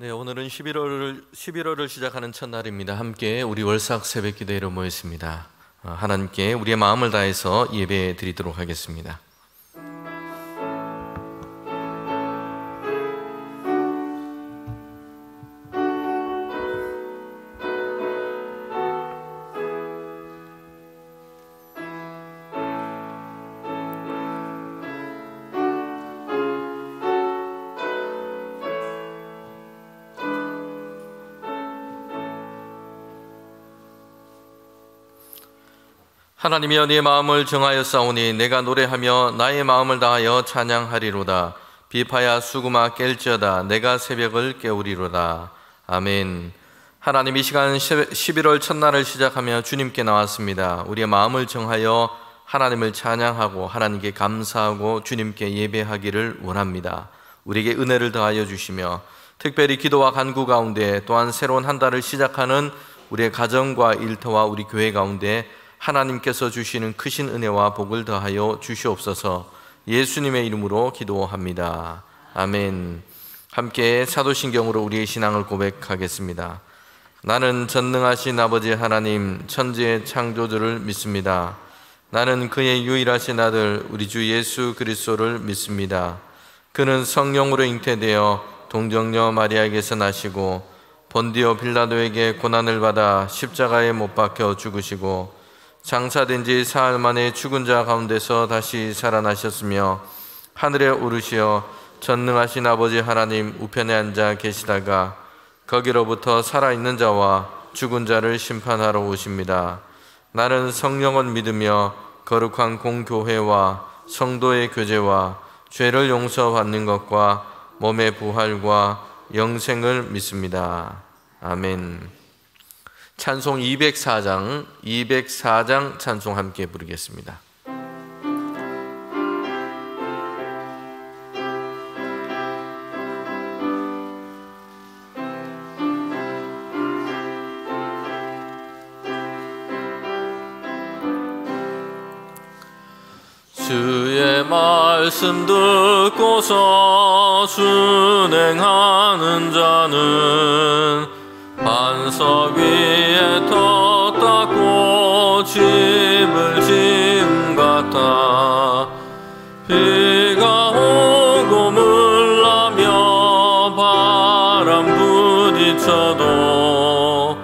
네, 오늘은 11월을 시작하는 첫날입니다. 함께 우리 월삭 새벽기도회로 모였습니다. 하나님께 우리의 마음을 다해서 예배 드리도록 하겠습니다. 하나님이여, 네 마음을 정하였사오니 내가 노래하며 나의 마음을 다하여 찬양하리로다. 비파야 수구마 깰지어다. 내가 새벽을 깨우리로다. 아멘. 하나님, 이 시간 11월 첫날을 시작하며 주님께 나왔습니다. 우리의 마음을 정하여 하나님을 찬양하고 하나님께 감사하고 주님께 예배하기를 원합니다. 우리에게 은혜를 더하여 주시며 특별히 기도와 간구 가운데 또한 새로운 한 달을 시작하는 우리의 가정과 일터와 우리 교회 가운데 하나님께서 주시는 크신 은혜와 복을 더하여 주시옵소서. 예수님의 이름으로 기도합니다. 아멘. 함께 사도신경으로 우리의 신앙을 고백하겠습니다. 나는 전능하신 아버지 하나님 천지의 창조주를 믿습니다. 나는 그의 유일하신 아들 우리 주 예수 그리스도를 믿습니다. 그는 성령으로 잉태되어 동정녀 마리아에게서 나시고 본디오 빌라도에게 고난을 받아 십자가에 못 박혀 죽으시고 장사된 지 사흘 만에 죽은 자 가운데서 다시 살아나셨으며 하늘에 오르시어 전능하신 아버지 하나님 우편에 앉아 계시다가 거기로부터 살아있는 자와 죽은 자를 심판하러 오십니다. 나는 성령을 믿으며 거룩한 공교회와 성도의 교제와 죄를 용서받는 것과 몸의 부활과 영생을 믿습니다. 아멘. 찬송 204장 찬송 함께 부르겠습니다. 주의 말씀 듣고서 순행하는 자는 반석 위에 터 닦고 집을 지은 같아. 비가 오고 물나며 바람 부딪혀도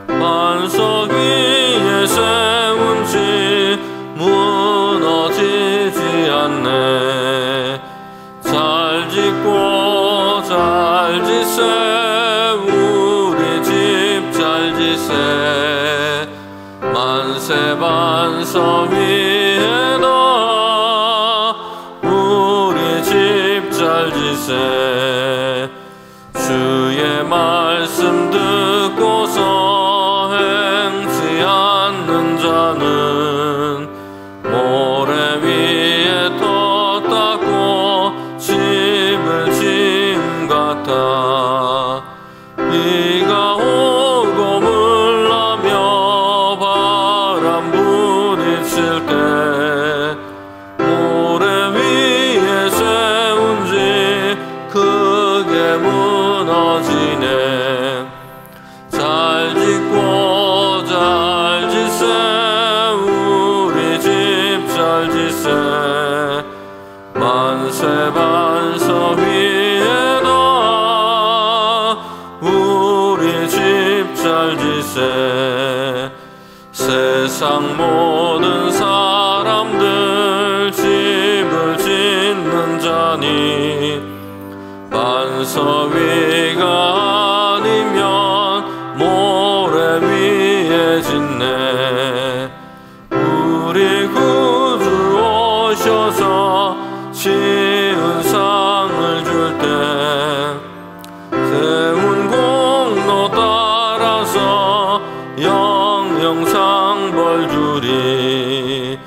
반석 위에 세운 집 무너지지 않네. 잘 짓고 잘 짓세 만세 반석 위에다 우리 집 잘 지세. 주의 말씀 듣고서 행치 않는 자는 모래 위에 터 닦고 집을 지은 같아. 비가 오고 물나며 바람 부딪힐 때 모래 위에 세운 집 크게 무너지네. 잘 짓고 잘 짓세 우리 집 잘 짓세. 만세 반석 위에다 우리 집 잘 짓세. 세상 모든 사람들 집을 짓는 자니 반석 위가 아니면 모래 위에 짓네. 우리 구주 오셔서 지은 상을 줄 때 세운 공로 따라서 영영상 벌 주리.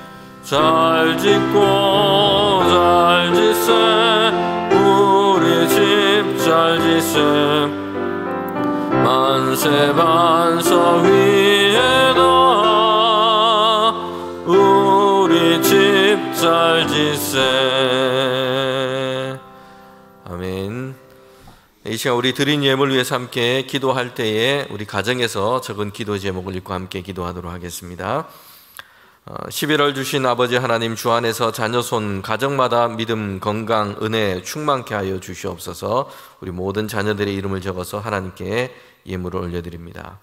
잘 짓고 잘 짓세 우리 집 잘 짓세. 만세 반석 위에다 우리 집 잘 짓세. 아멘. 이 시간 우리 드린 예물을 위해서 함께 기도할 때에 우리 가정에서 적은 기도 제목을 읽고 함께 기도하도록 하겠습니다. 11월 주신 아버지 하나님, 주 안에서 자녀 손 가정마다 믿음, 건강, 은혜 충만케 하여 주시옵소서. 우리 모든 자녀들의 이름을 적어서 하나님께 예물을 올려드립니다.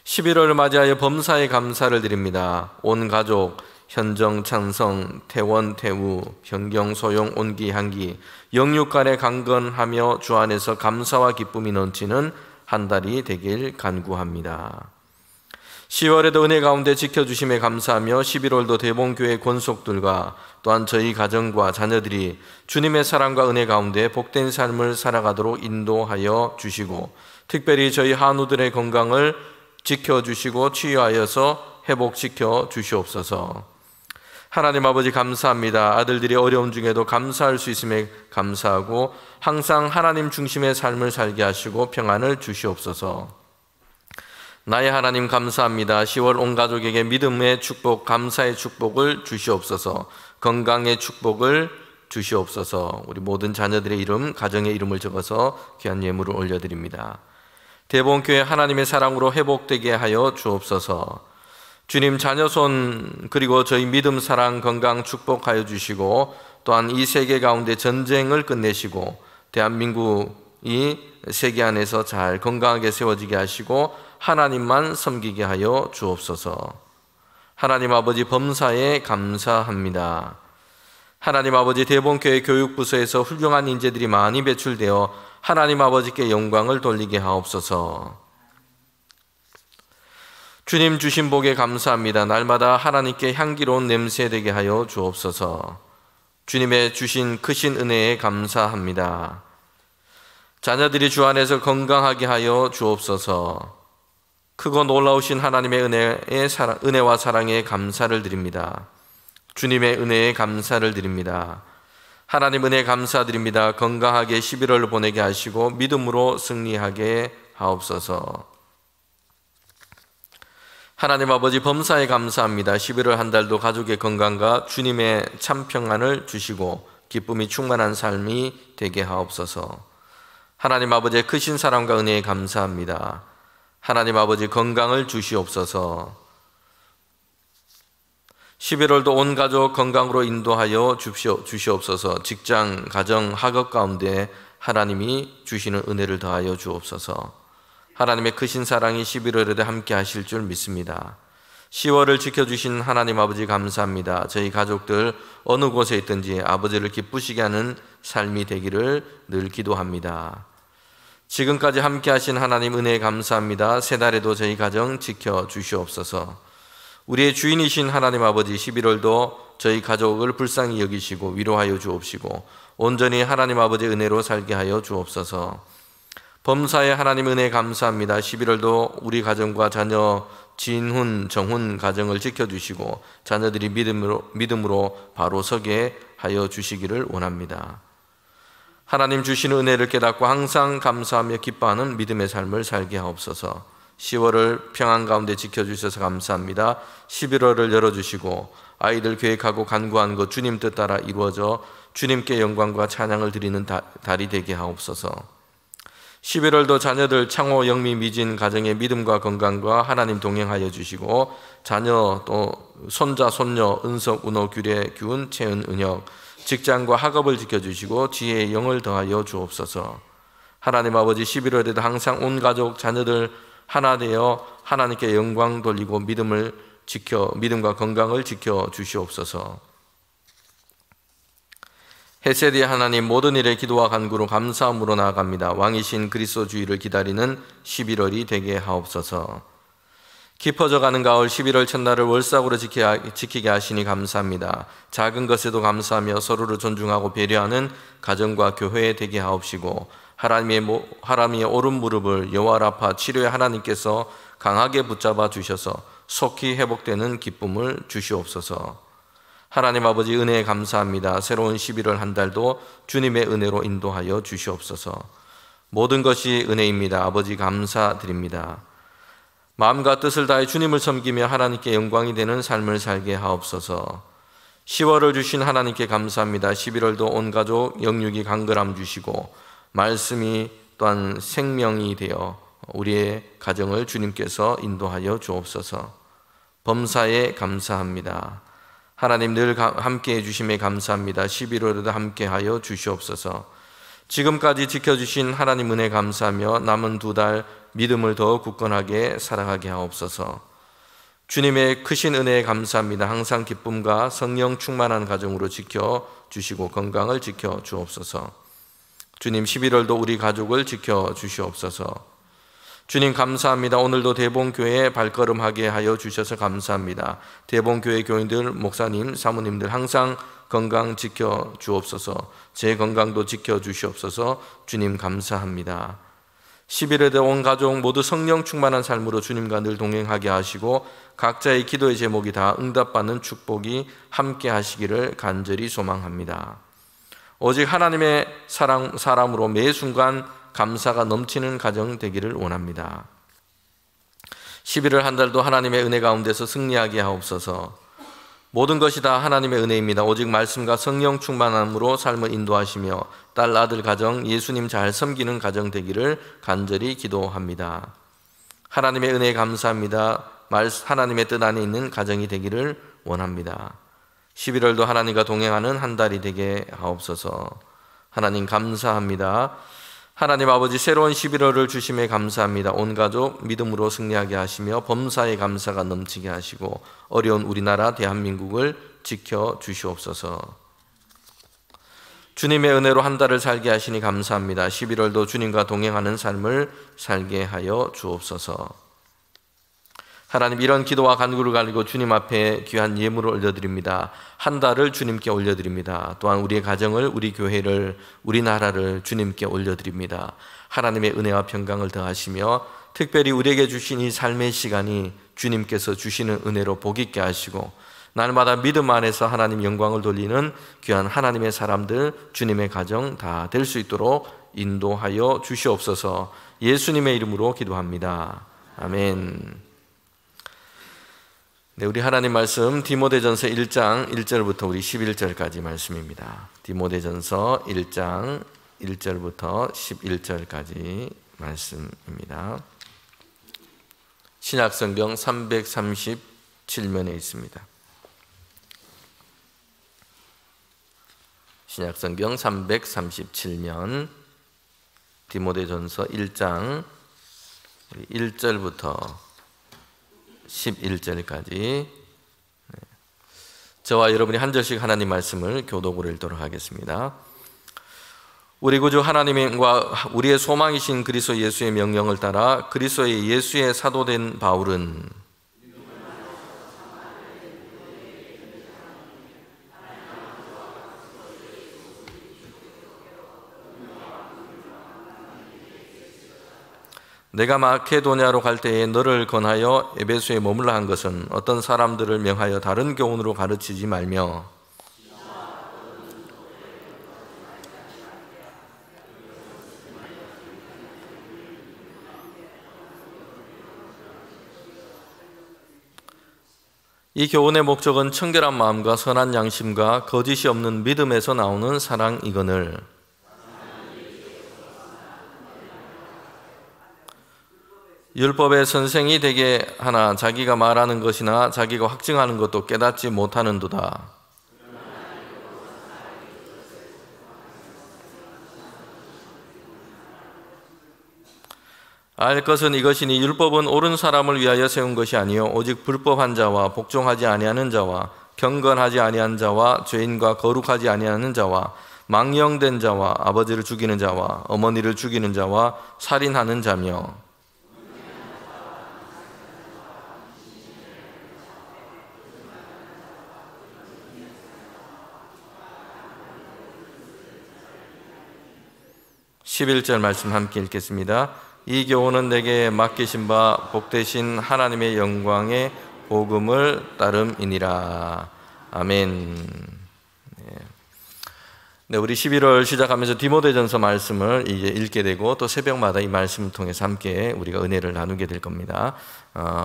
11월을 맞이하여 범사에 감사를 드립니다. 온 가족 현정, 찬성, 태원, 태우, 현경, 소용, 온기, 향기 영육간에 강건하며 주 안에서 감사와 기쁨이 넘치는 한 달이 되길 간구합니다. 10월에도 은혜 가운데 지켜주심에 감사하며 11월도 대봉교회 권속들과 또한 저희 가정과 자녀들이 주님의 사랑과 은혜 가운데 복된 삶을 살아가도록 인도하여 주시고, 특별히 저희 한우들의 건강을 지켜주시고 치유하여서 회복시켜 주시옵소서. 하나님 아버지, 감사합니다. 아들들이 어려움 중에도 감사할 수 있음에 감사하고 항상 하나님 중심의 삶을 살게 하시고 평안을 주시옵소서. 나의 하나님, 감사합니다. 10월 온 가족에게 믿음의 축복, 감사의 축복을 주시옵소서. 건강의 축복을 주시옵소서. 우리 모든 자녀들의 이름, 가정의 이름을 적어서 귀한 예물을 올려드립니다. 대봉교회 하나님의 사랑으로 회복되게 하여 주옵소서. 주님, 자녀손 그리고 저희 믿음, 사랑, 건강 축복하여 주시고, 또한 이 세계 가운데 전쟁을 끝내시고 대한민국이 세계 안에서 잘 건강하게 세워지게 하시고 하나님만 섬기게 하여 주옵소서. 하나님 아버지, 범사에 감사합니다. 하나님 아버지, 대봉교회 교육부서에서 훌륭한 인재들이 많이 배출되어 하나님 아버지께 영광을 돌리게 하옵소서. 주님 주신 복에 감사합니다. 날마다 하나님께 향기로운 냄새 되게 하여 주옵소서. 주님의 주신 크신 은혜에 감사합니다. 자녀들이 주 안에서 건강하게 하여 주옵소서. 크고 놀라우신 하나님의 은혜와 사랑에 감사를 드립니다. 주님의 은혜에 감사를 드립니다. 하나님 은혜 감사드립니다. 건강하게 11월을 보내게 하시고 믿음으로 승리하게 하옵소서. 하나님 아버지, 범사에 감사합니다. 11월 한 달도 가족의 건강과 주님의 참 평안을 주시고 기쁨이 충만한 삶이 되게 하옵소서. 하나님 아버지의 크신 사랑과 은혜에 감사합니다. 하나님 아버지, 건강을 주시옵소서. 11월도 온 가족 건강으로 인도하여 주시옵소서. 직장, 가정, 학업 가운데 하나님이 주시는 은혜를 더하여 주옵소서. 하나님의 크신 사랑이 11월에도 함께 하실 줄 믿습니다. 10월을 지켜주신 하나님 아버지, 감사합니다. 저희 가족들 어느 곳에 있든지 아버지를 기쁘시게 하는 삶이 되기를 늘 기도합니다. 지금까지 함께 하신 하나님 은혜에 감사합니다. 새 달에도 저희 가정 지켜주시옵소서. 우리의 주인이신 하나님 아버지, 11월도 저희 가족을 불쌍히 여기시고 위로하여 주옵시고 온전히 하나님 아버지의 은혜로 살게 하여 주옵소서. 범사의 하나님 은혜에 감사합니다. 11월도 우리 가정과 자녀 진훈, 정훈 가정을 지켜주시고 자녀들이 믿음으로 바로 서게 하여 주시기를 원합니다. 하나님 주시는 은혜를 깨닫고 항상 감사하며 기뻐하는 믿음의 삶을 살게 하옵소서. 10월을 평안 가운데 지켜주셔서 감사합니다. 11월을 열어주시고 아이들 계획하고 간구한 것 주님 뜻 따라 이루어져 주님께 영광과 찬양을 드리는 달이 되게 하옵소서. 11월도 자녀들 창호, 영미, 미진 가정의 믿음과 건강과 하나님 동행하여 주시고 자녀 또 손자, 손녀 은석, 운호, 규례, 규은, 채은, 은혁 직장과 학업을 지켜주시고 지혜의 영을 더하여 주옵소서. 하나님 아버지, 11월에도 항상 온 가족 자녀들 하나 되어 하나님께 영광 돌리고 믿음과 건강을 지켜 주시옵소서. 헤세드의 하나님, 모든 일에 기도와 간구로 감사함으로 나아갑니다. 왕이신 그리스도 주의를 기다리는 11월이 되게 하옵소서. 깊어져가는 가을 11월 첫날을 월삭으로 지키게 하시니 감사합니다. 작은 것에도 감사하며 서로를 존중하고 배려하는 가정과 교회 되게 하옵시고 하나님의 오른 무릎을 여호와 라파 치료의 하나님께서 강하게 붙잡아 주셔서 속히 회복되는 기쁨을 주시옵소서. 하나님 아버지, 은혜에 감사합니다. 새로운 11월 한 달도 주님의 은혜로 인도하여 주시옵소서. 모든 것이 은혜입니다. 아버지, 감사드립니다. 마음과 뜻을 다해 주님을 섬기며 하나님께 영광이 되는 삶을 살게 하옵소서. 10월을 주신 하나님께 감사합니다. 11월도 온 가족 영육이 강건함 주시고 말씀이 또한 생명이 되어 우리의 가정을 주님께서 인도하여 주옵소서. 범사에 감사합니다. 하나님 늘 함께해 주심에 감사합니다. 11월에도 함께하여 주시옵소서. 지금까지 지켜주신 하나님 은혜 감사하며 남은 2달 믿음을 더 굳건하게 살아가게 하옵소서. 주님의 크신 은혜에 감사합니다. 항상 기쁨과 성령 충만한 가정으로 지켜주시고 건강을 지켜주옵소서. 주님 11월도 우리 가족을 지켜주시옵소서. 주님 감사합니다. 오늘도 대봉교회에 발걸음하게 하여 주셔서 감사합니다. 대봉교회 교인들, 목사님, 사모님들 항상 건강 지켜주옵소서. 제 건강도 지켜주시옵소서. 주님 감사합니다. 11월에 온 가족 모두 성령 충만한 삶으로 주님과 늘 동행하게 하시고 각자의 기도의 제목이 다 응답받는 축복이 함께 하시기를 간절히 소망합니다. 오직 하나님의 사람으로 매 순간 감사가 넘치는 가정 되기를 원합니다. 11월 한 달도 하나님의 은혜 가운데서 승리하게 하옵소서. 모든 것이 다 하나님의 은혜입니다. 오직 말씀과 성령 충만함으로 삶을 인도하시며 딸, 아들 가정, 예수님 잘 섬기는 가정 되기를 간절히 기도합니다. 하나님의 은혜에 감사합니다. 하나님의 뜻 안에 있는 가정이 되기를 원합니다. 11월도 하나님과 동행하는 한 달이 되게 하옵소서. 하나님 감사합니다. 하나님 아버지 새로운 11월을 주심에 감사합니다. 온 가족 믿음으로 승리하게 하시며 범사에 감사가 넘치게 하시고 어려운 우리나라 대한민국을 지켜주시옵소서. 주님의 은혜로 한 달을 살게 하시니 감사합니다. 11월도 주님과 동행하는 삶을 살게 하여 주옵소서. 하나님 이런 기도와 간구를 가지고 주님 앞에 귀한 예물을 올려드립니다. 한 달을 주님께 올려드립니다. 또한 우리의 가정을, 우리 교회를, 우리나라를 주님께 올려드립니다. 하나님의 은혜와 평강을 더하시며 특별히 우리에게 주신 이 삶의 시간이 주님께서 주시는 은혜로 복 있게 하시고 날마다 믿음 안에서 하나님 영광을 돌리는 귀한 하나님의 사람들, 주님의 가정 다 될 수 있도록 인도하여 주시옵소서. 예수님의 이름으로 기도합니다. 아멘. 네, 우리 하나님 말씀 디모데전서 1장 1절부터 우리 11절까지 말씀입니다. 디모데전서 1장 1절부터 11절까지 말씀입니다. 신약성경 337면에 있습니다. 신약성경 337면 디모데전서 1장 1절부터 11절까지 저와 여러분이 한 절씩 하나님 말씀을 교독으로 읽도록 하겠습니다. 우리 구주 하나님과 우리의 소망이신 그리스도 예수의 명령을 따라 그리스도의 예수의 사도된 바울은 내가 마케도냐로 갈 때에 너를 권하여 에베소에 머물라 한 것은 어떤 사람들을 명하여 다른 교훈으로 가르치지 말며 이 교훈의 목적은 청결한 마음과 선한 양심과 거짓이 없는 믿음에서 나오는 사랑이거늘 율법의 선생이 되게 하나 자기가 말하는 것이나 자기가 확증하는 것도 깨닫지 못하는도다. 알 것은 이것이니 율법은 옳은 사람을 위하여 세운 것이 아니요 오직 불법한 자와 복종하지 아니하는 자와 경건하지 아니한 자와 죄인과 거룩하지 아니하는 자와 망령된 자와 아버지를 죽이는 자와 어머니를 죽이는 자와 살인하는 자며 11절 말씀 함께 읽겠습니다. 이 교훈은 내게 맡기신 바 복되신 하나님의 영광의 복음을 따름이니라. 아멘. 네, 우리 11월 시작하면서 디모데전서 말씀을 이제 읽게 되고 또 새벽마다 이 말씀을 통해서 함께 우리가 은혜를 나누게 될 겁니다.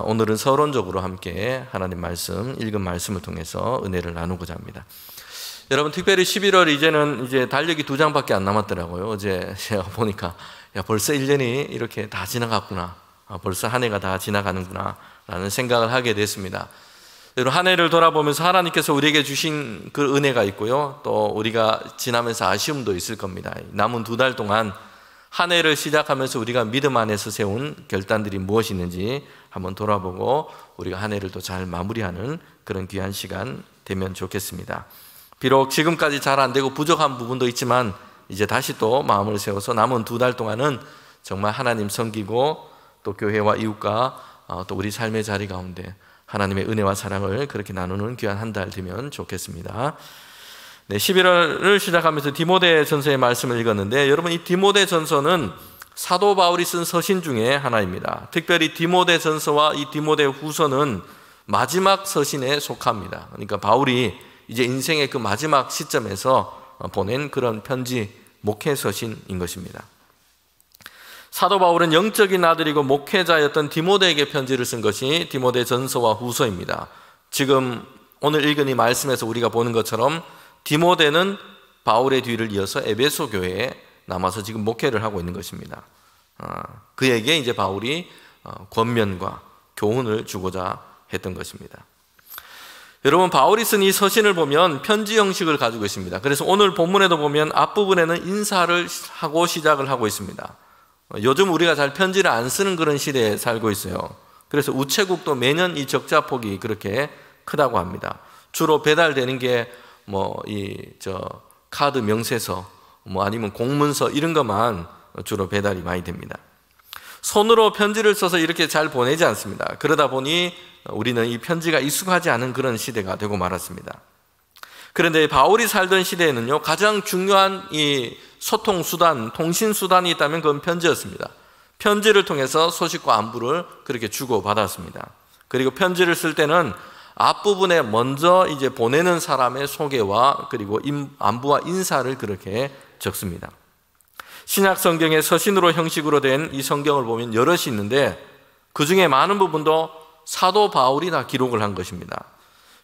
오늘은 서론적으로 함께 하나님 말씀, 읽은 말씀을 통해서 은혜를 나누고자 합니다. 여러분 특별히 11월 이제는 이제 달력이 2장밖에 안 남았더라고요. 어제 제가 보니까 야, 벌써 1년이 이렇게 다 지나갔구나. 벌써 한 해가 다 지나가는구나 라는 생각을 하게 됐습니다. 여러분, 한 해를 돌아보면서 하나님께서 우리에게 주신 그 은혜가 있고요, 또 우리가 지나면서 아쉬움도 있을 겁니다. 남은 2달 동안 한 해를 시작하면서 우리가 믿음 안에서 세운 결단들이 무엇이 있는지 한번 돌아보고 우리가 한 해를 또 잘 마무리하는 그런 귀한 시간 되면 좋겠습니다. 비록 지금까지 잘 안 되고 부족한 부분도 있지만 이제 다시 또 마음을 세워서 남은 2달 동안은 정말 하나님 섬기고 또 교회와 이웃과 또 우리 삶의 자리 가운데 하나님의 은혜와 사랑을 그렇게 나누는 귀한 한 달 되면 좋겠습니다. 네, 11월을 시작하면서 디모데전서의 말씀을 읽었는데, 여러분, 이 디모데전서는 사도 바울이 쓴 서신 중에 하나입니다. 특별히 디모데전서와 이 디모데후서는 마지막 서신에 속합니다. 그러니까 바울이 이제 인생의 그 마지막 시점에서 보낸 그런 편지, 목회 서신인 것입니다. 사도 바울은 영적인 아들이고 목회자였던 디모데에게 편지를 쓴 것이 디모데전서와 후서입니다. 지금 오늘 읽은 이 말씀에서 우리가 보는 것처럼 디모데는 바울의 뒤를 이어서 에베소 교회에 남아서 지금 목회를 하고 있는 것입니다. 그에게 이제 바울이 권면과 교훈을 주고자 했던 것입니다. 여러분, 바울이 쓴 이 서신을 보면 편지 형식을 가지고 있습니다. 그래서 오늘 본문에도 보면 앞부분에는 인사를 하고 시작을 하고 있습니다. 요즘 우리가 잘 편지를 안 쓰는 그런 시대에 살고 있어요. 그래서 우체국도 매년 이 적자폭이 그렇게 크다고 합니다. 주로 배달되는 게 카드 명세서, 아니면 공문서 이런 것만 주로 배달이 많이 됩니다. 손으로 편지를 써서 이렇게 잘 보내지 않습니다. 그러다 보니 우리는 이 편지가 익숙하지 않은 그런 시대가 되고 말았습니다. 그런데 바울이 살던 시대에는요, 가장 중요한 이 소통 수단, 통신 수단이 있다면 그건 편지였습니다. 편지를 통해서 소식과 안부를 그렇게 주고받았습니다. 그리고 편지를 쓸 때는 앞부분에 먼저 이제 보내는 사람의 소개와 그리고 안부와 인사를 그렇게 적습니다. 신약 성경의 서신으로 형식으로 된 이 성경을 보면 여럿이 있는데 그 중에 많은 부분도 사도 바울이 다 기록을 한 것입니다.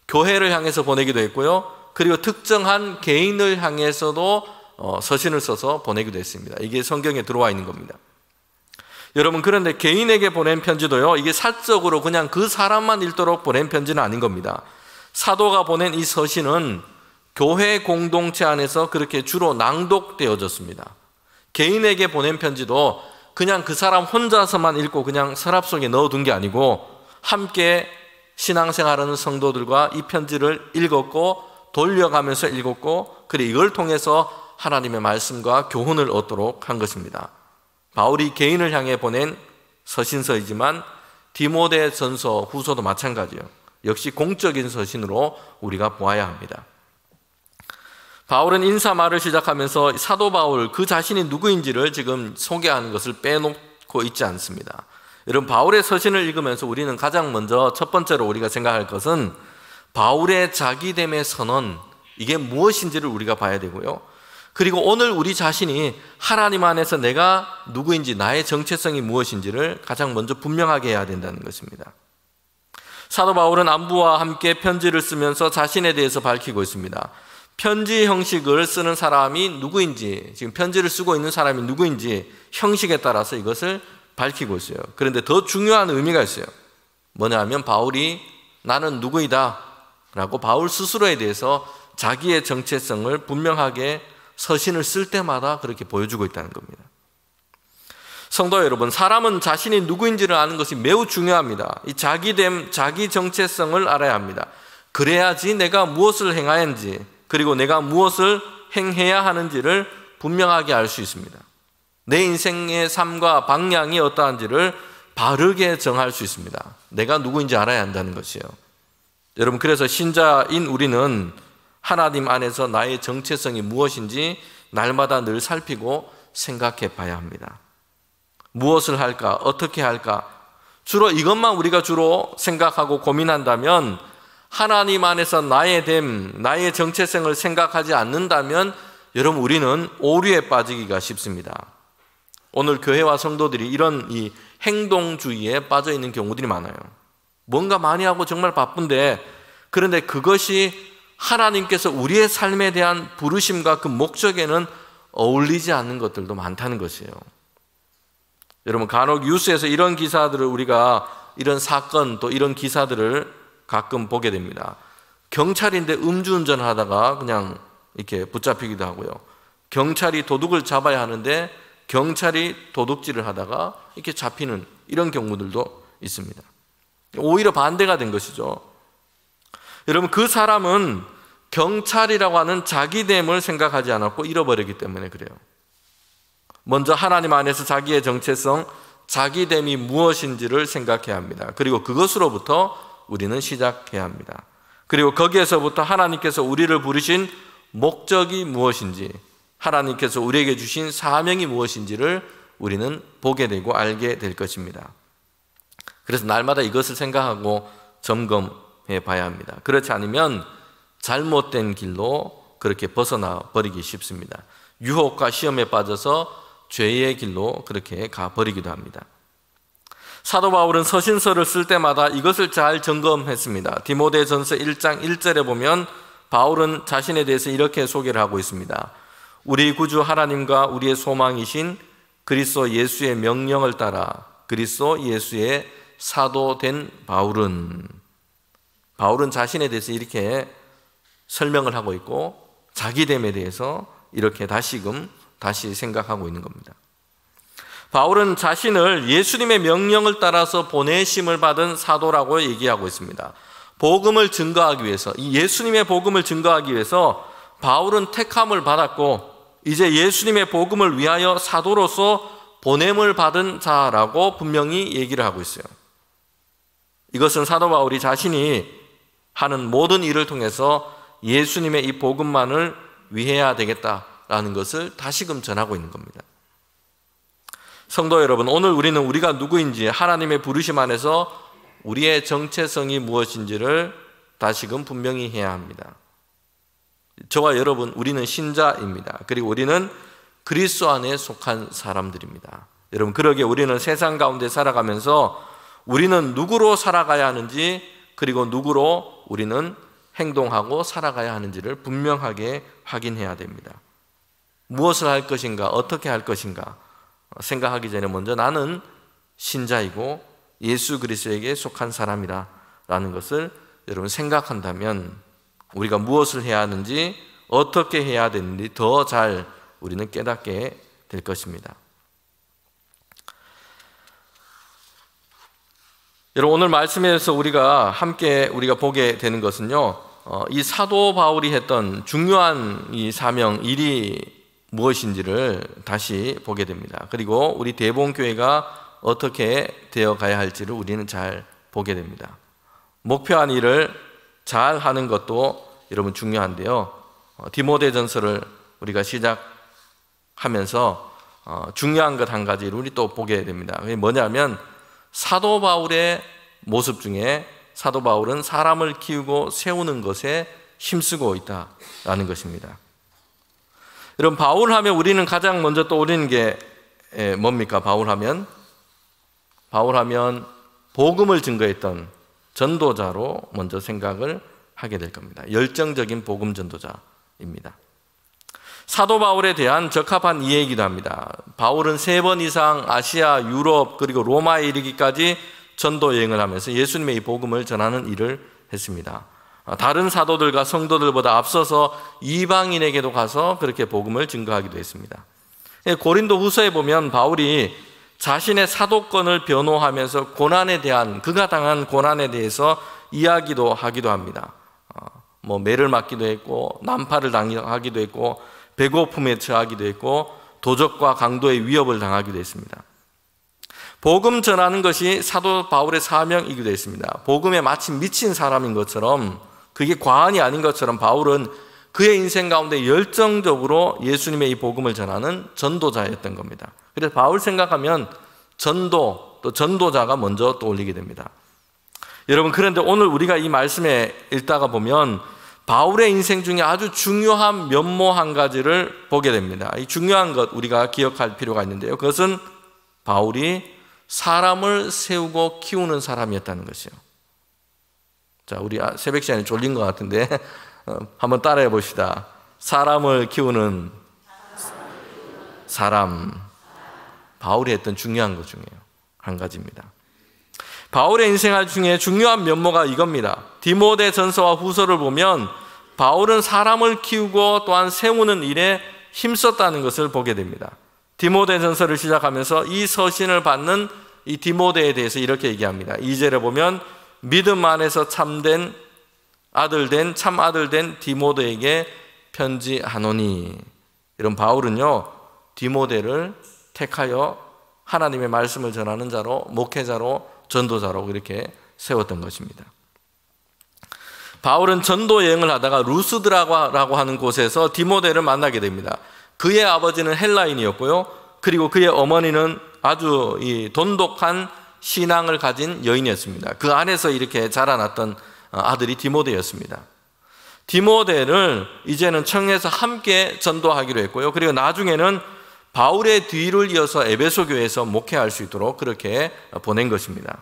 교회를 향해서 보내기도 했고요, 그리고 특정한 개인을 향해서도 서신을 써서 보내기도 했습니다. 이게 성경에 들어와 있는 겁니다. 여러분, 그런데 개인에게 보낸 편지도요, 이게 사적으로 그냥 그 사람만 읽도록 보낸 편지는 아닌 겁니다. 사도가 보낸 이 서신은 교회 공동체 안에서 그렇게 주로 낭독되어졌습니다. 개인에게 보낸 편지도 그냥 그 사람 혼자서만 읽고 그냥 서랍 속에 넣어둔 게 아니고 함께 신앙생활하는 성도들과 이 편지를 읽었고 돌려가면서 읽었고, 그리고 이걸 통해서 하나님의 말씀과 교훈을 얻도록 한 것입니다. 바울이 개인을 향해 보낸 서신서이지만 디모데전서 후서도 마찬가지예요. 역시 공적인 서신으로 우리가 보아야 합니다. 바울은 인사말을 시작하면서 사도 바울 그 자신이 누구인지를 지금 소개하는 것을 빼놓고 있지 않습니다. 여러분, 바울의 서신을 읽으면서 우리는 가장 먼저 첫 번째로 우리가 생각할 것은 바울의 자기됨의 선언, 이게 무엇인지를 우리가 봐야 되고요, 그리고 오늘 우리 자신이 하나님 안에서 내가 누구인지, 나의 정체성이 무엇인지를 가장 먼저 분명하게 해야 된다는 것입니다. 사도 바울은 안부와 함께 편지를 쓰면서 자신에 대해서 밝히고 있습니다. 편지 형식을 쓰는 사람이 누구인지, 지금 편지를 쓰고 있는 사람이 누구인지 형식에 따라서 이것을 밝히고 있어요. 그런데 더 중요한 의미가 있어요. 뭐냐 하면 바울이 나는 누구이다 라고 바울 스스로에 대해서 자기의 정체성을 분명하게 서신을 쓸 때마다 그렇게 보여주고 있다는 겁니다. 성도 여러분, 사람은 자신이 누구인지를 아는 것이 매우 중요합니다. 이 자기됨, 자기 정체성을 알아야 합니다. 그래야지 내가 무엇을 행하는지, 그리고 내가 무엇을 행해야 하는지를 분명하게 알 수 있습니다. 내 인생의 삶과 방향이 어떠한지를 바르게 정할 수 있습니다. 내가 누구인지 알아야 한다는 것이에요. 여러분, 그래서 신자인 우리는 하나님 안에서 나의 정체성이 무엇인지 날마다 늘 살피고 생각해 봐야 합니다. 무엇을 할까? 어떻게 할까? 주로 이것만 우리가 주로 생각하고 고민한다면, 하나님 안에서 나의 됨, 나의 정체성을 생각하지 않는다면 여러분, 우리는 오류에 빠지기가 쉽습니다. 오늘 교회와 성도들이 이런 이 행동주의에 빠져 있는 경우들이 많아요. 뭔가 많이 하고 정말 바쁜데, 그런데 그것이 하나님께서 우리의 삶에 대한 부르심과 그 목적에는 어울리지 않는 것들도 많다는 것이에요. 여러분 간혹 뉴스에서 이런 기사들을 우리가 이런 사건 또 이런 기사들을 가끔 보게 됩니다. 경찰인데 음주운전을 하다가 그냥 이렇게 붙잡히기도 하고요. 경찰이 도둑을 잡아야 하는데 경찰이 도둑질을 하다가 이렇게 잡히는 이런 경우들도 있습니다. 오히려 반대가 된 것이죠. 여러분 그 사람은 경찰이라고 하는 자기됨을 생각하지 않았고 잃어버렸기 때문에 그래요. 먼저 하나님 안에서 자기의 정체성, 자기됨이 무엇인지를 생각해야 합니다. 그리고 그것으로부터 우리는 시작해야 합니다. 그리고 거기에서부터 하나님께서 우리를 부르신 목적이 무엇인지, 하나님께서 우리에게 주신 사명이 무엇인지를 우리는 보게 되고 알게 될 것입니다. 그래서 날마다 이것을 생각하고 점검해 봐야 합니다. 그렇지 않으면 잘못된 길로 그렇게 벗어나 버리기 쉽습니다. 유혹과 시험에 빠져서 죄의 길로 그렇게 가버리기도 합니다. 사도 바울은 서신서를 쓸 때마다 이것을 잘 점검했습니다. 디모데전서 1장 1절에 보면 바울은 자신에 대해서 이렇게 소개를 하고 있습니다. 우리 구주 하나님과 우리의 소망이신 그리스도 예수의 명령을 따라 그리스도 예수의 사도된 바울은 자신에 대해서 이렇게 설명을 하고 있고 자기됨에 대해서 이렇게 다시 생각하고 있는 겁니다. 바울은 자신을 예수님의 명령을 따라서 보내심을 받은 사도라고 얘기하고 있습니다. 복음을 증거하기 위해서, 이 예수님의 복음을 증거하기 위해서 바울은 택함을 받았고 이제 예수님의 복음을 위하여 사도로서 보냄을 받은 자라고 분명히 얘기를 하고 있어요. 이것은 사도 바울이 자신이 하는 모든 일을 통해서 예수님의 이 복음만을 위해야 되겠다라는 것을 다시금 전하고 있는 겁니다. 성도 여러분, 오늘 우리는 우리가 누구인지 하나님의 부르심 안에서 우리의 정체성이 무엇인지를 다시금 분명히 해야 합니다. 저와 여러분, 우리는 신자입니다. 그리고 우리는 그리스도 안에 속한 사람들입니다. 여러분, 그러기에 우리는 세상 가운데 살아가면서 우리는 누구로 살아가야 하는지, 그리고 누구로 우리는 행동하고 살아가야 하는지를 분명하게 확인해야 됩니다. 무엇을 할 것인가, 어떻게 할 것인가 생각하기 전에 먼저 나는 신자이고 예수 그리스도에게 속한 사람이다 라는 것을 여러분 생각한다면 우리가 무엇을 해야 하는지, 어떻게 해야 되는지 더 잘 우리는 깨닫게 될 것입니다. 여러분, 오늘 말씀에서 우리가 보게 되는 것은요, 이 사도 바울이 했던 중요한 이 사명, 일이 무엇인지를 다시 보게 됩니다. 그리고 우리 대봉교회가 어떻게 되어 가야 할지를 우리는 잘 보게 됩니다. 목표한 일을 잘 하는 것도 여러분 중요한데요. 디모데전서를 우리가 시작하면서 중요한 것 한 가지를 우리 또 보게 됩니다. 그게 뭐냐면 사도 바울의 모습 중에 사도 바울은 사람을 키우고 세우는 것에 힘쓰고 있다라는 것입니다. 여러분, 바울 하면 우리는 가장 먼저 떠오르는 게 뭡니까? 바울 하면 복음을 증거했던 전도자로 먼저 생각을 하게 될 겁니다. 열정적인 복음 전도자입니다. 사도 바울에 대한 적합한 이해이기도 합니다. 바울은 3번 이상 아시아, 유럽 그리고 로마에 이르기까지 전도 여행을 하면서 예수님의 이 복음을 전하는 일을 했습니다. 다른 사도들과 성도들보다 앞서서 이방인에게도 가서 그렇게 복음을 증거하기도 했습니다. 고린도 후서에 보면 바울이 자신의 사도권을 변호하면서 그가 당한 고난에 대해서 이야기도 하기도 합니다. 매를 맞기도 했고 난파를 당하기도 했고 배고픔에 처하기도 했고 도적과 강도의 위협을 당하기도 했습니다. 복음 전하는 것이 사도 바울의 사명이기도 했습니다. 복음에 마치 미친 사람인 것처럼, 그게 과언이 아닌 것처럼 바울은 그의 인생 가운데 열정적으로 예수님의 이 복음을 전하는 전도자였던 겁니다. 그래서 바울 생각하면 전도, 또 전도자가 먼저 떠올리게 됩니다. 여러분, 그런데 오늘 우리가 이 말씀에 읽다가 보면 바울의 인생 중에 아주 중요한 면모 한 가지를 보게 됩니다. 이 중요한 것 우리가 기억할 필요가 있는데요. 그것은 바울이 사람을 세우고 키우는 사람이었다는 것이요. 자, 우리 새벽 시간에 졸린 것 같은데 한번 따라해 봅시다. 사람을 키우는 사람. 바울이 했던 중요한 것 중에 한 가지입니다. 바울의 인생활 중에 중요한 면모가 이겁니다. 디모데 전서와 후서를 보면 바울은 사람을 키우고 또한 세우는 일에 힘썼다는 것을 보게 됩니다. 디모데 전서를 시작하면서 이 서신을 받는 이 디모데에 대해서 이렇게 얘기합니다. 2절에 보면 믿음 안에서 참된 아들된 참 아들된 디모데에게 편지하노니. 이런 바울은요 디모데를 택하여 하나님의 말씀을 전하는 자로, 목회자로, 전도자로 이렇게 세웠던 것입니다. 바울은 전도 여행을 하다가 루스드라고 하는 곳에서 디모데를 만나게 됩니다. 그의 아버지는 헬라인이었고요, 그리고 그의 어머니는 아주 돈독한 신앙을 가진 여인이었습니다. 그 안에서 이렇게 자라났던 아들이 디모데였습니다. 디모데를 이제는 청해서 함께 전도하기로 했고요, 그리고 나중에는 바울의 뒤를 이어서 에베소 교회에서 목회할 수 있도록 그렇게 보낸 것입니다.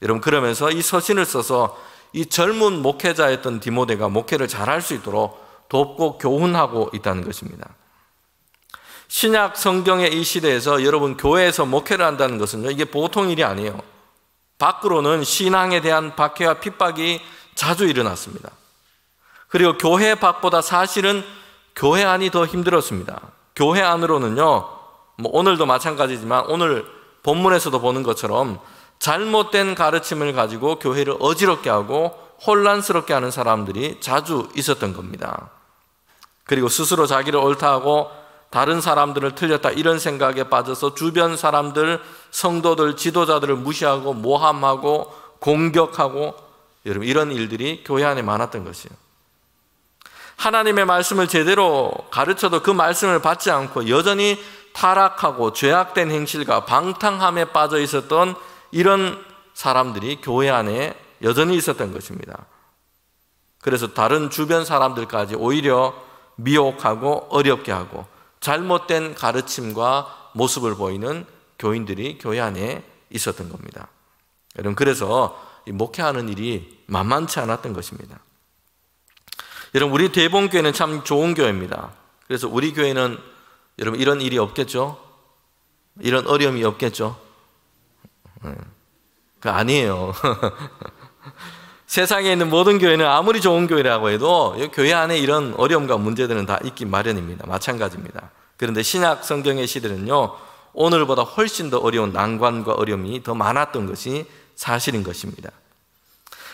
여러분, 그러면서 이 서신을 써서 이 젊은 목회자였던 디모데가 목회를 잘할 수 있도록 돕고 교훈하고 있다는 것입니다. 신약 성경의 이 시대에서 여러분 교회에서 목회를 한다는 것은요, 이게 보통 일이 아니에요. 밖으로는 신앙에 대한 박해와 핍박이 자주 일어났습니다. 그리고 교회 밖보다 사실은 교회 안이 더 힘들었습니다. 교회 안으로는요, 오늘도 마찬가지지만 오늘 본문에서도 보는 것처럼 잘못된 가르침을 가지고 교회를 어지럽게 하고 혼란스럽게 하는 사람들이 자주 있었던 겁니다. 그리고 스스로 자기를 옳다 하고 다른 사람들을 틀렸다 이런 생각에 빠져서 주변 사람들, 성도들, 지도자들을 무시하고 모함하고 공격하고, 여러분 이런 일들이 교회 안에 많았던 것이에요. 하나님의 말씀을 제대로 가르쳐도 그 말씀을 받지 않고 여전히 타락하고 죄악된 행실과 방탕함에 빠져 있었던 이런 사람들이 교회 안에 여전히 있었던 것입니다. 그래서 다른 주변 사람들까지 오히려 미혹하고 어렵게 하고 잘못된 가르침과 모습을 보이는 교인들이 교회 안에 있었던 겁니다. 여러분, 그래서 목회하는 일이 만만치 않았던 것입니다. 여러분, 우리 대봉교회는 참 좋은 교회입니다. 그래서 우리 교회는 여러분 이런 일이 없겠죠? 이런 어려움이 없겠죠? 그 아니에요. 세상에 있는 모든 교회는 아무리 좋은 교회라고 해도 교회 안에 이런 어려움과 문제들은 다 있기 마련입니다. 마찬가지입니다. 그런데 신약 성경의 시대는요, 오늘보다 훨씬 더 어려운 난관과 어려움이 더 많았던 것이 사실인 것입니다.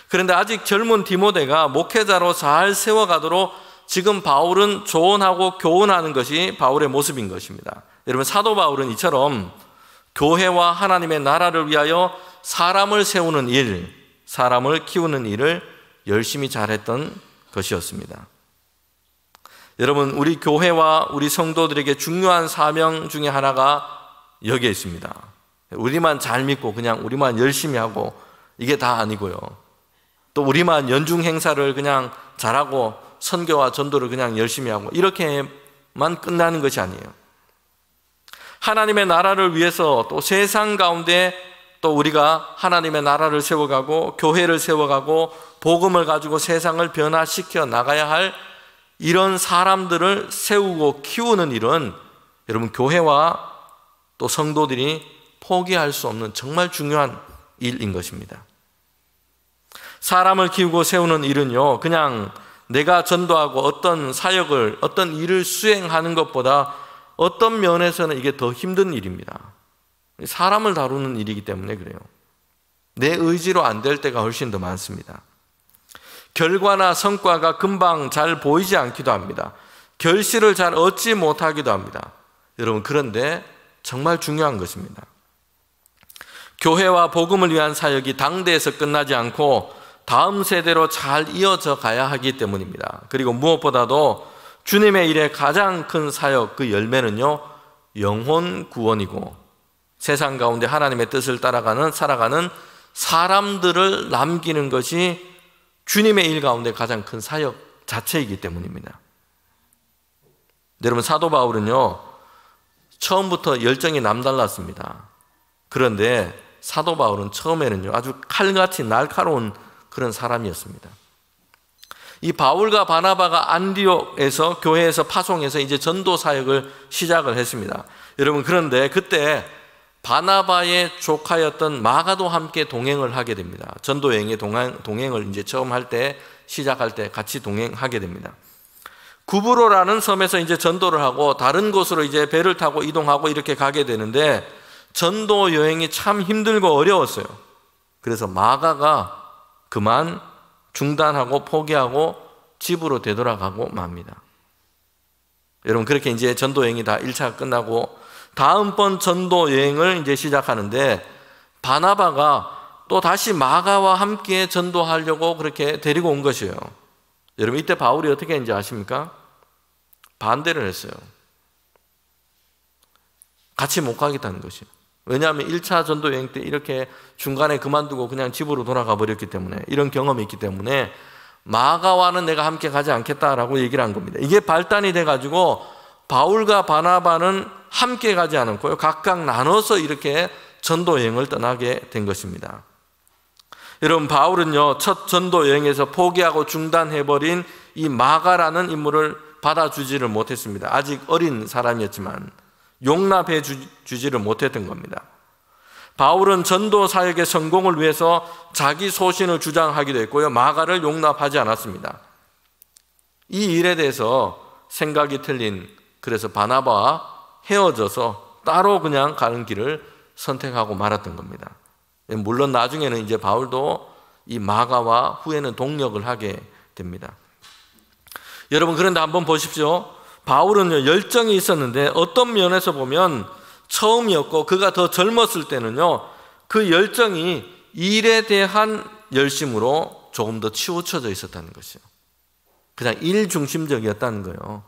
그런데 아직 젊은 디모데가 목회자로 잘 세워가도록 지금 바울은 조언하고 교훈하는 것이 바울의 모습인 것입니다. 여러분, 사도 바울은 이처럼 교회와 하나님의 나라를 위하여 사람을 세우는 일, 사람을 키우는 일을 열심히 잘했던 것이었습니다. 여러분, 우리 교회와 우리 성도들에게 중요한 사명 중에 하나가 여기에 있습니다. 우리만 잘 믿고 그냥 우리만 열심히 하고 이게 다 아니고요, 또 우리만 연중 행사를 그냥 잘하고 선교와 전도를 그냥 열심히 하고 이렇게만 끝나는 것이 아니에요. 하나님의 나라를 위해서 또 세상 가운데 또 우리가 하나님의 나라를 세워가고 교회를 세워가고 복음을 가지고 세상을 변화시켜 나가야 할 이런 사람들을 세우고 키우는 일은 여러분 교회와 또 성도들이 포기할 수 없는 정말 중요한 일인 것입니다. 사람을 키우고 세우는 일은요, 그냥 내가 전도하고 어떤 사역을, 어떤 일을 수행하는 것보다 어떤 면에서는 이게 더 힘든 일입니다. 사람을 다루는 일이기 때문에 그래요. 내 의지로 안 될 때가 훨씬 더 많습니다. 결과나 성과가 금방 잘 보이지 않기도 합니다. 결실을 잘 얻지 못하기도 합니다. 여러분, 그런데 정말 중요한 것입니다. 교회와 복음을 위한 사역이 당대에서 끝나지 않고 다음 세대로 잘 이어져 가야 하기 때문입니다. 그리고 무엇보다도 주님의 일에 가장 큰 사역, 그 열매는요, 영혼 구원이고 세상 가운데 하나님의 뜻을 따라가는, 살아가는 사람들을 남기는 것이 주님의 일 가운데 가장 큰 사역 자체이기 때문입니다. 여러분, 사도 바울은요, 처음부터 열정이 남달랐습니다. 그런데 사도 바울은 처음에는요, 아주 칼같이 날카로운 그런 사람이었습니다. 이 바울과 바나바가 안디옥에서 교회에서 파송해서 이제 전도 사역을 시작을 했습니다. 여러분, 그런데 그때 바나바의 조카였던 마가도 함께 동행을 하게 됩니다. 전도 여행의 동행을 이제 처음 시작할 때 같이 동행하게 됩니다. 구브로라는 섬에서 이제 전도를 하고 다른 곳으로 이제 배를 타고 이동하고 이렇게 가게 되는데 전도 여행이 참 힘들고 어려웠어요. 그래서 마가가 그만 중단하고 포기하고 집으로 되돌아가고 맙니다. 여러분, 그렇게 이제 전도 여행이 다 1차가 끝나고 다음번 전도 여행을 이제 시작하는데 바나바가 또 다시 마가와 함께 전도하려고 그렇게 데리고 온 것이에요. 여러분, 이때 바울이 어떻게 했는지 아십니까? 반대를 했어요. 같이 못 가겠다는 것이에요. 왜냐하면 1차 전도 여행 때 이렇게 중간에 그만두고 그냥 집으로 돌아가 버렸기 때문에, 이런 경험이 있기 때문에 마가와는 내가 함께 가지 않겠다라고 얘기를 한 겁니다. 이게 발단이 돼가지고 바울과 바나바는 함께 가지 않았고요, 각각 나눠서 이렇게 전도 여행을 떠나게 된 것입니다. 여러분, 바울은요, 첫 전도 여행에서 포기하고 중단해버린 이 마가라는 인물을 받아주지를 못했습니다. 아직 어린 사람이었지만 용납해 주지를 못했던 겁니다. 바울은 전도 사역의 성공을 위해서 자기 소신을 주장하기도 했고요, 마가를 용납하지 않았습니다. 이 일에 대해서 생각이 틀린, 그래서 바나바와 헤어져서 따로 그냥 가는 길을 선택하고 말았던 겁니다. 물론 나중에는 이제 바울도 이 마가와 후에는 동역을 하게 됩니다. 여러분, 그런데 한번 보십시오. 바울은 열정이 있었는데 어떤 면에서 보면 처음이었고, 그가 더 젊었을 때는요, 그 열정이 일에 대한 열심으로 조금 더 치우쳐져 있었다는 것이요. 그냥 일 중심적이었다는 거예요.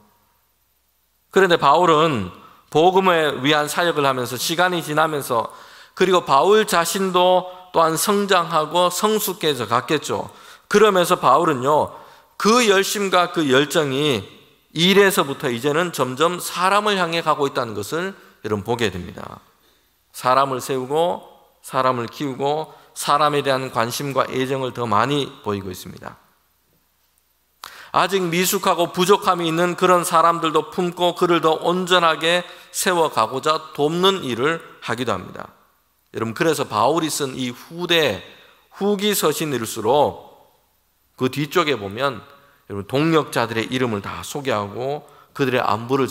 그런데 바울은 복음을 위한 사역을 하면서 시간이 지나면서, 그리고 바울 자신도 또한 성장하고 성숙해져 갔겠죠. 그러면서 바울은요, 그 열심과 그 열정이 일에서부터 이제는 점점 사람을 향해 가고 있다는 것을 여러분 보게 됩니다. 사람을 세우고 사람을 키우고 사람에 대한 관심과 애정을 더 많이 보이고 있습니다. 아직 미숙하고 부족함이 있는 그런 사람들도 품고 그를 더 온전하게 세워가고자 돕는 일을 하기도 합니다. 여러분, 그래서 바울이 쓴 이 후기 서신일수록 그 뒤쪽에 보면 여러분 동역자들의 이름을 다 소개하고 그들의 안부를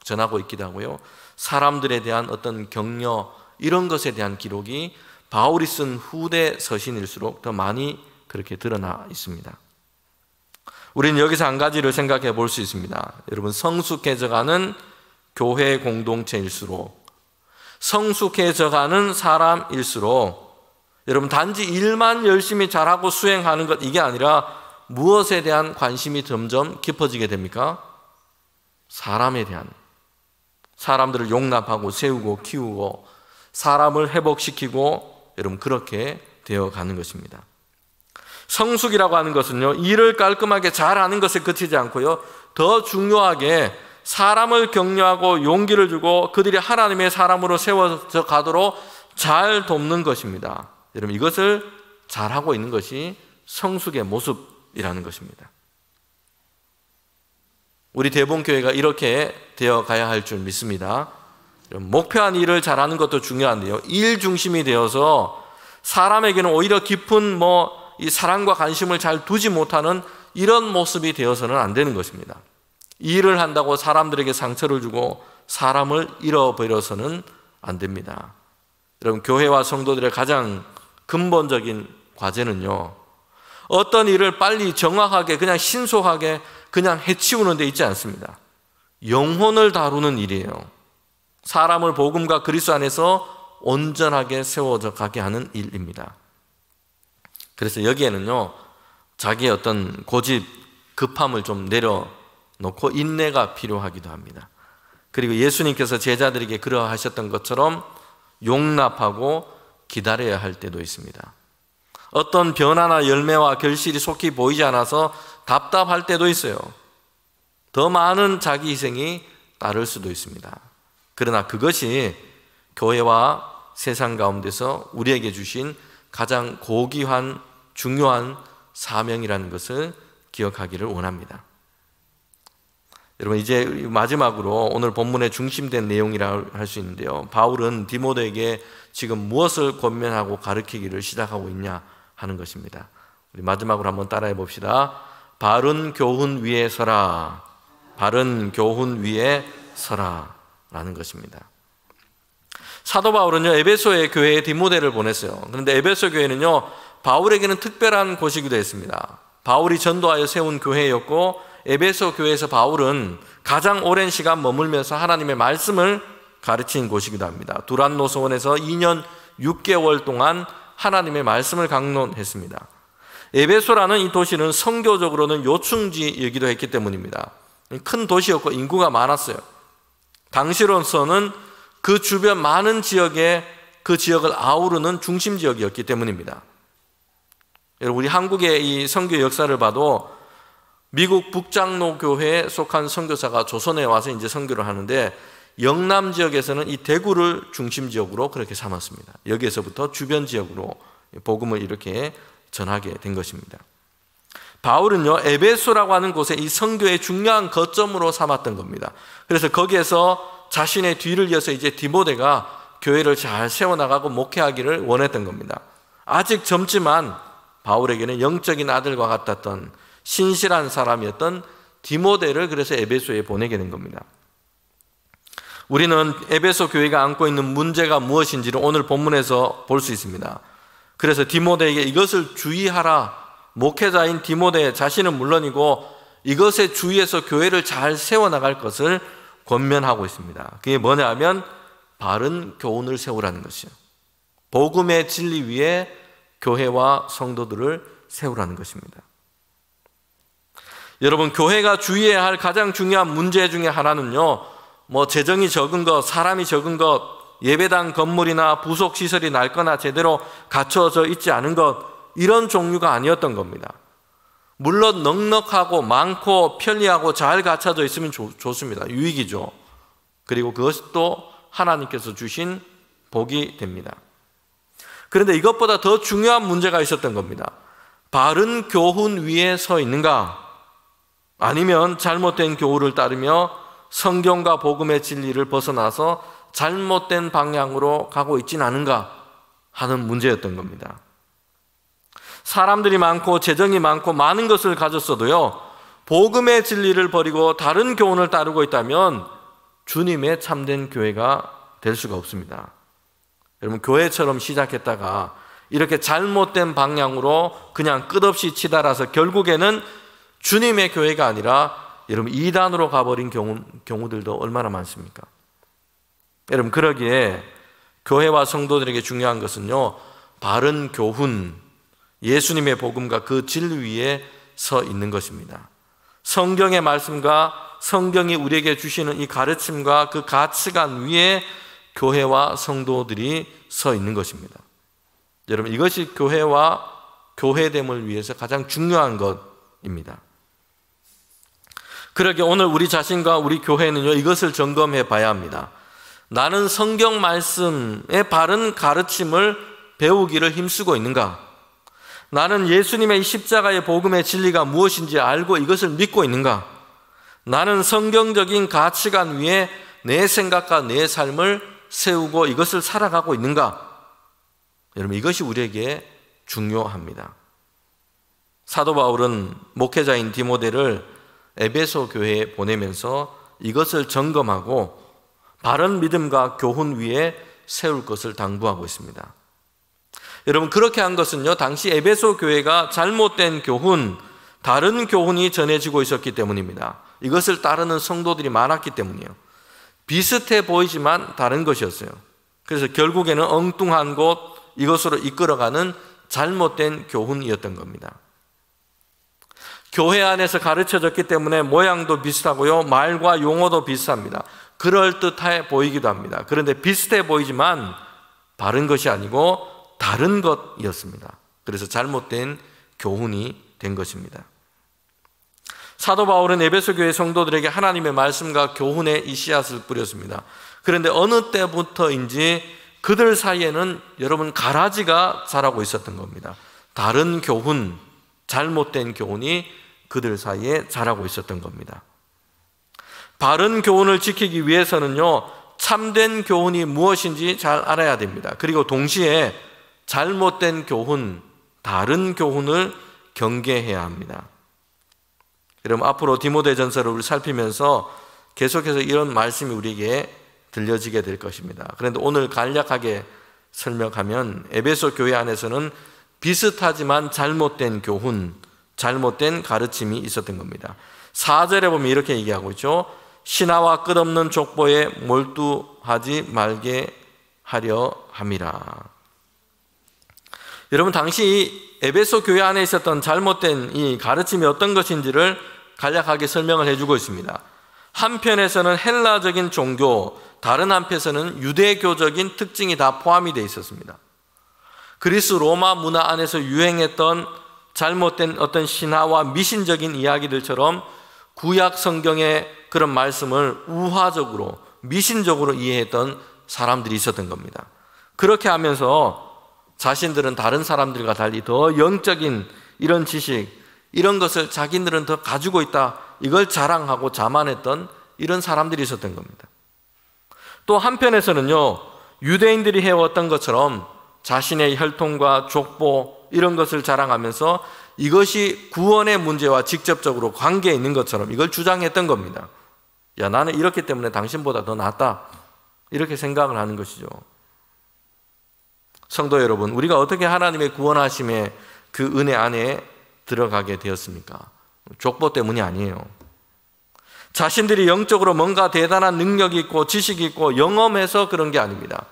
전하고 있기도 하고요, 사람들에 대한 어떤 격려, 이런 것에 대한 기록이 바울이 쓴 후대 서신일수록 더 많이 그렇게 드러나 있습니다. 우리는 여기서 한 가지를 생각해 볼 수 있습니다. 여러분, 성숙해져가는 교회 공동체일수록, 성숙해져가는 사람일수록 여러분 단지 일만 열심히 잘하고 수행하는 것, 이게 아니라 무엇에 대한 관심이 점점 깊어지게 됩니까? 사람에 대한, 사람들을 용납하고 세우고 키우고 사람을 회복시키고, 여러분 그렇게 되어가는 것입니다. 성숙이라고 하는 것은요, 일을 깔끔하게 잘하는 것에 그치지 않고요, 더 중요하게 사람을 격려하고 용기를 주고 그들이 하나님의 사람으로 세워져 가도록 잘 돕는 것입니다. 여러분, 이것을 잘하고 있는 것이 성숙의 모습이라는 것입니다. 우리 대본교회가 이렇게 되어가야 할 줄 믿습니다. 목표한 일을 잘하는 것도 중요한데요, 일 중심이 되어서 사람에게는 오히려 깊은 이 사랑과 관심을 잘 두지 못하는 이런 모습이 되어서는 안 되는 것입니다. 일을 한다고 사람들에게 상처를 주고 사람을 잃어버려서는 안 됩니다. 여러분, 교회와 성도들의 가장 근본적인 과제는요, 어떤 일을 빨리 정확하게 그냥 신속하게 그냥 해치우는 데 있지 않습니다. 영혼을 다루는 일이에요. 사람을 복음과 그리스도 안에서 온전하게 세워져 가게 하는 일입니다. 그래서 여기에는요, 자기의 어떤 고집, 급함을 좀 내려놓고 인내가 필요하기도 합니다. 그리고 예수님께서 제자들에게 그러하셨던 것처럼 용납하고 기다려야 할 때도 있습니다. 어떤 변화나 열매와 결실이 속히 보이지 않아서 답답할 때도 있어요. 더 많은 자기 희생이 따를 수도 있습니다. 그러나 그것이 교회와 세상 가운데서 우리에게 주신 가장 고귀한 중요한 사명이라는 것을 기억하기를 원합니다. 여러분, 이제 마지막으로 오늘 본문의 중심된 내용이라 할 수 있는데요, 바울은 디모데에게 지금 무엇을 권면하고 가르치기를 시작하고 있냐 하는 것입니다. 우리 마지막으로 한번 따라해 봅시다. 바른 교훈 위에 서라. 바른 교훈 위에 서라 라는 것입니다. 사도 바울은요, 에베소의 교회에 디모데를 보냈어요. 그런데 에베소 교회는요, 바울에게는 특별한 곳이기도 했습니다. 바울이 전도하여 세운 교회였고, 에베소 교회에서 바울은 가장 오랜 시간 머물면서 하나님의 말씀을 가르친 곳이기도 합니다. 두란노 소원에서 2년 6개월 동안 하나님의 말씀을 강론했습니다. 에베소라는 이 도시는 선교적으로는 요충지이기도 했기 때문입니다. 큰 도시였고 인구가 많았어요. 당시로서는 그 주변 많은 지역에 그 지역을 아우르는 중심 지역이었기 때문입니다. 여러분, 우리 한국의 이 선교 역사를 봐도 미국 북장로 교회에 속한 선교사가 조선에 와서 이제 선교를 하는데, 영남 지역에서는 이 대구를 중심 지역으로 그렇게 삼았습니다. 여기에서부터 주변 지역으로 복음을 이렇게 전하게 된 것입니다. 바울은요, 에베소라고 하는 곳에 이 선교의 중요한 거점으로 삼았던 겁니다. 그래서 거기에서 자신의 뒤를 이어서 이제 디모데가 교회를 잘 세워나가고 목회하기를 원했던 겁니다. 아직 젊지만 바울에게는 영적인 아들과 같았던 신실한 사람이었던 디모데를 그래서 에베소에 보내게 된 겁니다. 우리는 에베소 교회가 안고 있는 문제가 무엇인지를 오늘 본문에서 볼 수 있습니다. 그래서 디모데에게 이것을 주의하라, 목회자인 디모데 자신은 물론이고 이것에 주의해서 교회를 잘 세워나갈 것을 권면하고 있습니다. 그게 뭐냐 하면 바른 교훈을 세우라는 것이요, 복음의 진리 위에 교회와 성도들을 세우라는 것입니다. 여러분, 교회가 주의해야 할 가장 중요한 문제 중에 하나는요, 재정이 적은 것, 사람이 적은 것, 예배당 건물이나 부속 시설이 낡거나 제대로 갖춰져 있지 않은 것, 이런 종류가 아니었던 겁니다. 물론 넉넉하고 많고 편리하고 잘 갖춰져 있으면 좋습니다. 유익이죠. 그리고 그것도 하나님께서 주신 복이 됩니다. 그런데 이것보다 더 중요한 문제가 있었던 겁니다. 바른 교훈 위에 서 있는가? 아니면 잘못된 교훈을 따르며 성경과 복음의 진리를 벗어나서 잘못된 방향으로 가고 있진 않은가 하는 문제였던 겁니다. 사람들이 많고 재정이 많고 많은 것을 가졌어도요, 복음의 진리를 버리고 다른 교훈을 따르고 있다면 주님의 참된 교회가 될 수가 없습니다. 여러분, 교회처럼 시작했다가 이렇게 잘못된 방향으로 그냥 끝없이 치달아서 결국에는 주님의 교회가 아니라 여러분 이단으로 가버린 경우들도 얼마나 많습니까? 여러분, 그러기에 교회와 성도들에게 중요한 것은요, 바른 교훈, 예수님의 복음과 그 진리 위에 서 있는 것입니다. 성경의 말씀과 성경이 우리에게 주시는 이 가르침과 그 가치관 위에 교회와 성도들이 서 있는 것입니다. 여러분, 이것이 교회와 교회됨을 위해서 가장 중요한 것입니다. 그러게 오늘 우리 자신과 우리 교회는요, 이것을 점검해 봐야 합니다. 나는 성경 말씀의 바른 가르침을 배우기를 힘쓰고 있는가? 나는 예수님의 십자가의 복음의 진리가 무엇인지 알고 이것을 믿고 있는가? 나는 성경적인 가치관 위에 내 생각과 내 삶을 세우고 이것을 살아가고 있는가? 여러분, 이것이 우리에게 중요합니다. 사도 바울은 목회자인 디모데를 에베소 교회에 보내면서 이것을 점검하고 바른 믿음과 교훈 위에 세울 것을 당부하고 있습니다. 여러분, 그렇게 한 것은요, 당시 에베소 교회가 잘못된 교훈, 다른 교훈이 전해지고 있었기 때문입니다. 이것을 따르는 성도들이 많았기 때문이에요. 비슷해 보이지만 다른 것이었어요. 그래서 결국에는 엉뚱한 곳, 이것으로 이끌어가는 잘못된 교훈이었던 겁니다. 교회 안에서 가르쳐졌기 때문에 모양도 비슷하고요, 말과 용어도 비슷합니다. 그럴듯해 보이기도 합니다. 그런데 비슷해 보이지만 바른 것이 아니고 다른 것이었습니다. 그래서 잘못된 교훈이 된 것입니다. 사도 바울은 에베소 교회 성도들에게 하나님의 말씀과 교훈의 이 씨앗을 뿌렸습니다. 그런데 어느 때부터인지 그들 사이에는 여러분 가라지가 자라고 있었던 겁니다. 다른 교훈, 잘못된 교훈이 그들 사이에 자라고 있었던 겁니다. 바른 교훈을 지키기 위해서는요, 참된 교훈이 무엇인지 잘 알아야 됩니다. 그리고 동시에 잘못된 교훈, 다른 교훈을 경계해야 합니다. 여러분, 앞으로 디모데전서를 살피면서 계속해서 이런 말씀이 우리에게 들려지게 될 것입니다. 그런데 오늘 간략하게 설명하면 에베소 교회 안에서는 비슷하지만 잘못된 교훈, 잘못된 가르침이 있었던 겁니다. 4절에 보면 이렇게 얘기하고 있죠. 신하와 끝없는 족보에 몰두하지 말게 하려 함이라. 여러분, 당시 에베소 교회 안에 있었던 잘못된 이 가르침이 어떤 것인지를 간략하게 설명을 해주고 있습니다. 한편에서는 헬라적인 종교, 다른 한편에서는 유대교적인 특징이 다 포함이 되어 있었습니다. 그리스 로마 문화 안에서 유행했던 잘못된 어떤 신화와 미신적인 이야기들처럼 구약 성경의 그런 말씀을 우화적으로, 미신적으로 이해했던 사람들이 있었던 겁니다. 그렇게 하면서 자신들은 다른 사람들과 달리 더 영적인 이런 지식, 이런 것을 자기들은 더 가지고 있다, 이걸 자랑하고 자만했던 이런 사람들이 있었던 겁니다. 또 한편에서는요, 유대인들이 해왔던 것처럼 자신의 혈통과 족보 이런 것을 자랑하면서 이것이 구원의 문제와 직접적으로 관계에 있는 것처럼 이걸 주장했던 겁니다. 야, 나는 이렇기 때문에 당신보다 더 낫다, 이렇게 생각을 하는 것이죠. 성도 여러분, 우리가 어떻게 하나님의 구원하심의 그 은혜 안에 들어가게 되었습니까? 족보 때문이 아니에요. 자신들이 영적으로 뭔가 대단한 능력이 있고 지식이 있고 영험해서 그런 게 아닙니다.